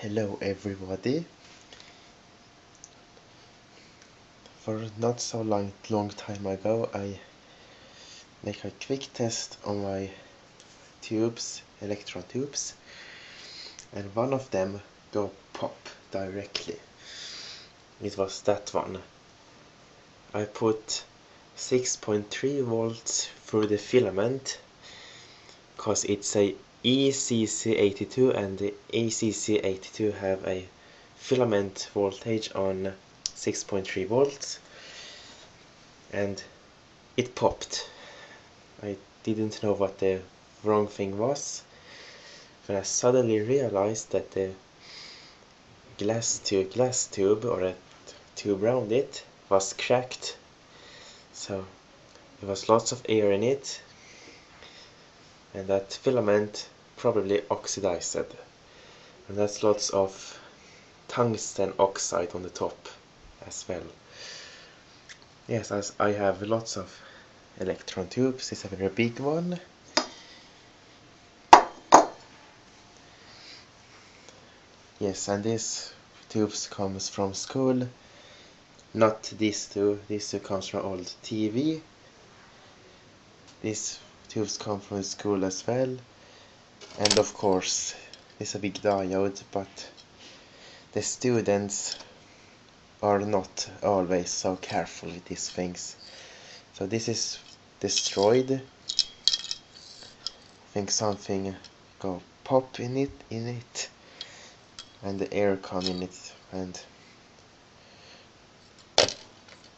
Hello everybody. For not so long time ago I make a quick test on my electron tubes, and one of them go pop directly. It was that one. I put 6.3 volts through the filament because it's a ECC82 and the ECC82 have a filament voltage on 6.3 volts, and it popped. I didn't know what the wrong thing was, but I suddenly realized that the glass tube or a tube around it was cracked, so there was lots of air in it, and that filament probably oxidized, and that's lots of tungsten oxide on the top as well. Yes, as I have lots of electron tubes. This is a very big one. Yes, and these tubes comes from school. Not these two. These two comes from old TV. These tubes come from school as well. And of course, this is a big diode, but the students are not always so careful with these things. So this is destroyed. I think something go pop in it, and the air come in it, and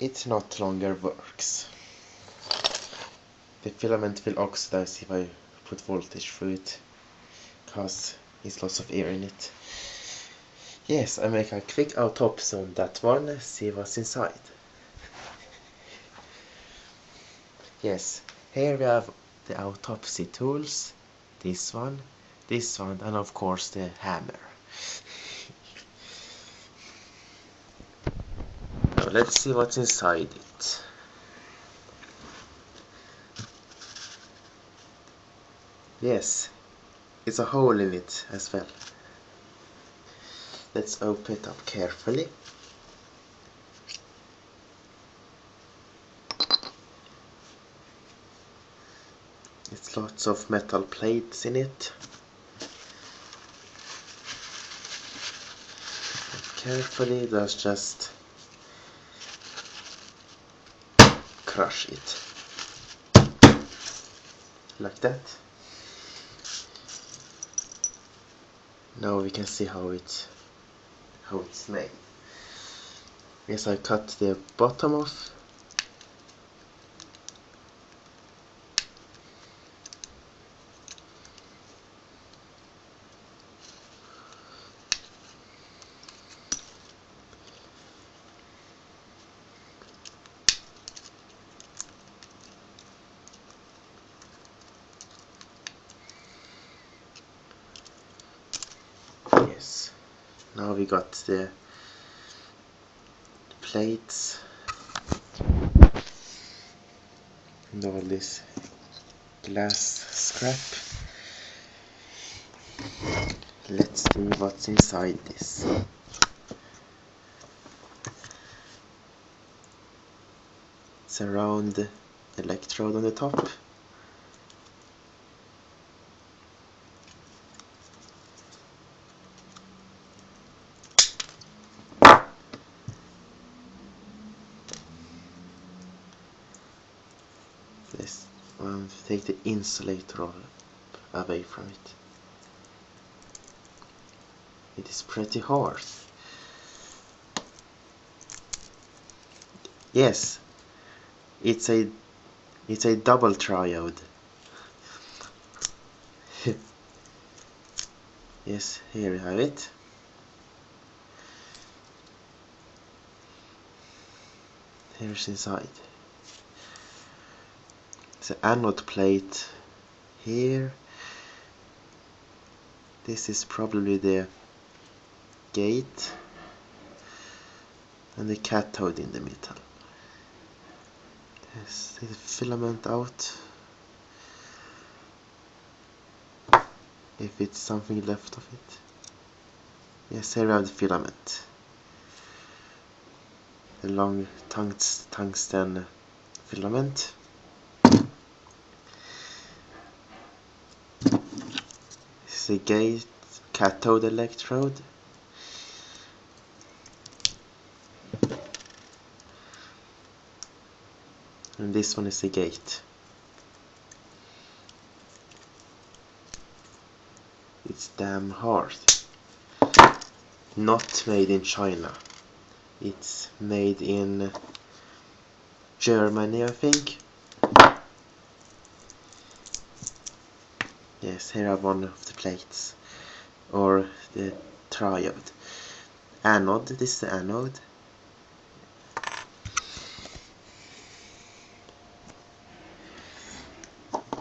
it not longer works. The filament will oxidize if I put voltage through it, because it's lots of air in it. Yes, I make a quick autopsy on that one, see what's inside. Yes, here we have the autopsy tools, this one, and of course the hammer. Now let's see what's inside it. Yes, it's a hole in it as well. Let's open it up carefully. It's lots of metal plates in it. Carefully, let's just crush it like that. Now we can see how it's made. Yes, I cut the bottom off. Yes, now we got the plates and all this glass scrap. Let's see what's inside this. It's a round electrode on the top. This one, take the insulator away from it. It is pretty hard. Yes, it's a double triode. Yes, here we have it. Here's inside. It's an anode plate here. This is probably the gate, and the cathode in the middle. Yes, take the filament out, if it's something left of it. Yes, here we have the filament. The long tungsten filament. This is a gate cathode electrode. And this one is a gate. It's damn hard. Not made in China. It's made in Germany, I think. Yes, here are one of the plates. Or the triode. Anode, this is the anode.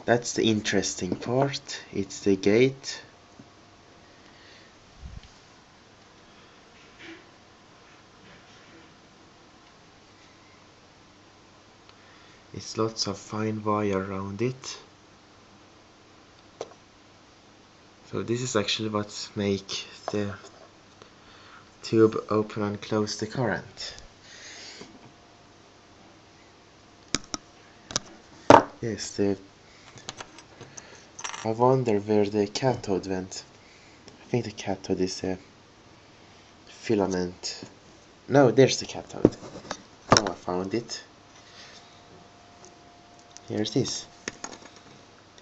That's the interesting part. It's the gate. It's lots of fine wire around it. So this is actually what makes the tube open and close the current. Yes, I wonder where the cathode went. I think the cathode is a filament. No, there's the cathode. Oh, I found it. Here it is.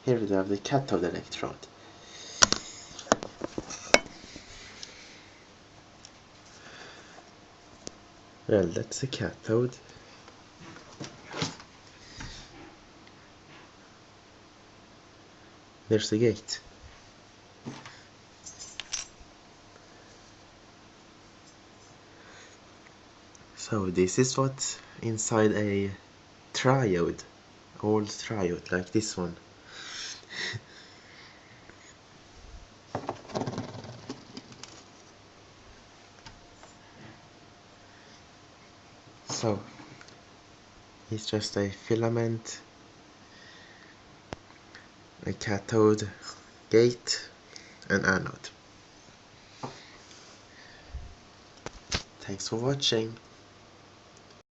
Here we have the cathode electrode. Well, that's the cathode. There's the gate. So this is what's inside a triode. Old triode, like this one. So it's just a filament, a cathode, gate, and anode. Thanks for watching.